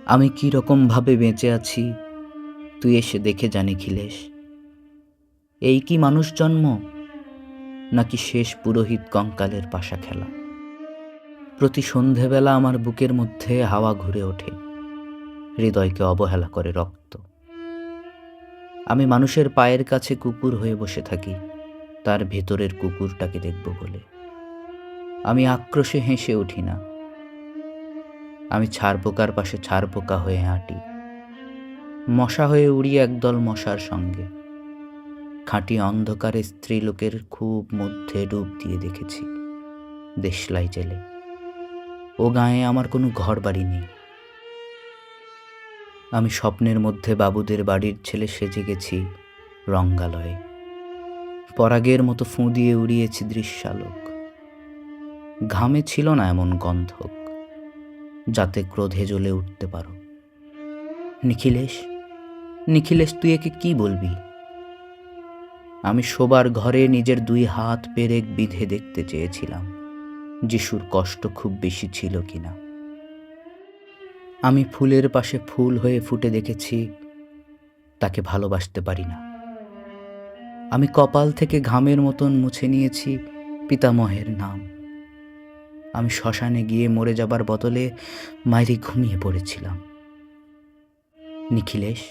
আমি কি রকম ভাবে বেঁচে আছি তুই এসে দেখে যা নিখিলেশ। এই কি মানুষ জন্ম, নাকি শেষ পুরোহিত কঙ্কালের পাশা খেলা। প্রতি সন্ধেবেলা আমার বুকের মধ্যে হাওয়া ঘুরে ওঠে, হৃদয়কে অবহেলা করে রক্ত। আমি মানুষের পায়ের কাছে কুকুর হয়ে বসে থাকি, তার ভেতরের কুকুরটাকে দেখব বলে। আমি আক্রোশে হেসে উঠি না, আমি ছারপোকার পাশে ছারপোকা হয়ে হাঁটি, মশা হয়ে উড়ি একদল মশার সঙ্গে। খাঁটি অন্ধকারে স্ত্রীলোকের খুব মধ্যে ডুব দিয়ে দেখেছি দেশলাই জেলে। ও গাঁয়ে আমার কোনো ঘর বাড়ি নেই। আমি স্বপ্নের মধ্যে বাবুদের বাড়ির ছেলে সেজে গেছি রঙ্গালয়ে। পরাগের মতো ফুঁ দিয়ে উড়িয়েছি দৃশ্যালোক। ঘামে ছিল না এমন গন্ধক যাতে ক্রোধে জ্বলে উঠতে পারো। নিখিলেশ, নিখিলেশ, তুই একে কি বলবি? আমি শোবার ঘরে নিজের 2 হাত পেরেক বিঁধে দেখতে চেয়েছিলাম যিশুর কষ্ট খুব বেশি ছিল কিনা। আমি ফুলের পাশে ফুল হয়ে ফুটে দেখেছি তাকে ভালোবাসতে পারি না। আমি কপাল থেকে ঘামের মতন মুছে নিয়েছি পিতামহের নাম। আমি শ্মশানে গিয়ে মরে যাবার বদলে মাইরে ঘুমিয়ে পড়েছিলাম। নিখিলেশ,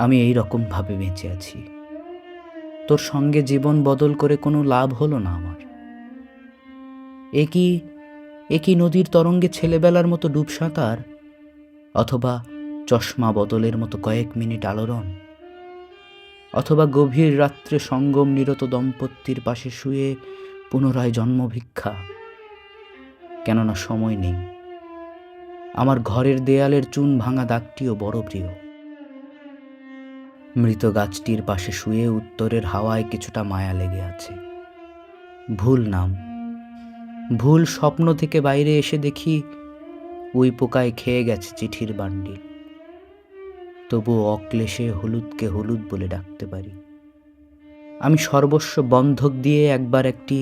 আমি এই রকম ভাবে বেঁচে আছি। তোর সঙ্গে জীবন বদল করে কোনো লাভ হলো না আমার। একই নদীর তরঙ্গে ছেলেবেলার মতো ডুব সাঁতার, অথবা চশমা বদলের মতো কয়েক মিনিট আলোড়ন, অথবা গভীর রাত্রে সঙ্গম নিরত দম্পতির পাশে শুয়ে পুনরায় জন্মভিক্ষা। কেননা সময় নেই। আমার ঘরের দেয়ালের চুন ভাঙা দাগটিও বড় প্রিয়। মৃত গাছটির পাশে শুয়ে উত্তরের হাওয়ায় কিছুটা মায়া লেগে আছে। ভুল নাম, ভুল স্বপ্ন থেকে বাইরে এসে দেখি উই পোকায় খেয়ে গেছে চিঠির বান্ডিল। তবুও অক্লেশে হলুদকে হলুদ বলে ডাকতে পারি। আমি সর্বস্ব বন্ধক দিয়ে একবার একটি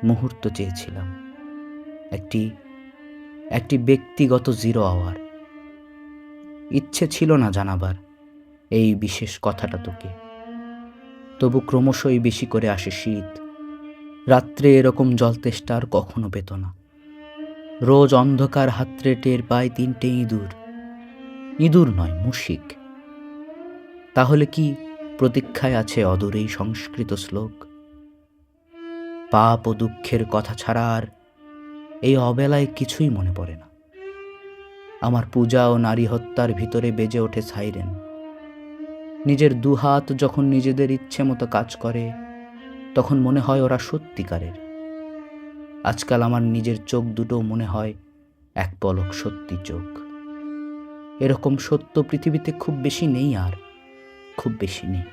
মুহূর্ত চেয়েছিলাম, একটি ব্যক্তিগত 0 আওয়ার। ইচ্ছে ছিল না জানাবার এই বিশেষ কথাটা তোকে। তবু ক্রমশই বেশি করে আসে শীত। রাত্রে এরকম জলতেষ্টা আর কখনো পেত না। রোজ অন্ধকার হাতড়ে টের পায় 3টে ইঁদুর। ইঁদুর নয়, মুশিক। তাহলে কি প্রতীক্ষায় আছে অদূরেই সংস্কৃত শ্লোক? পাপ ও দুঃখের কথা ছাড়া আর এই অবেলায় কিছুই মনে পড়ে না। আমার পূজা ও নারী হত্যার ভিতরে বেজে ওঠে সাইরেন। নিজের 2 হাত যখন নিজেদের ইচ্ছে মতো কাজ করে, তখন মনে হয় ওরা সত্যিকারের। আজকাল আমার নিজের চোখ দুটো মনে হয় এক পলক সত্যি চোখ। এরকম সত্য পৃথিবীতে খুব বেশি নেই, আর খুব বেশি নেই।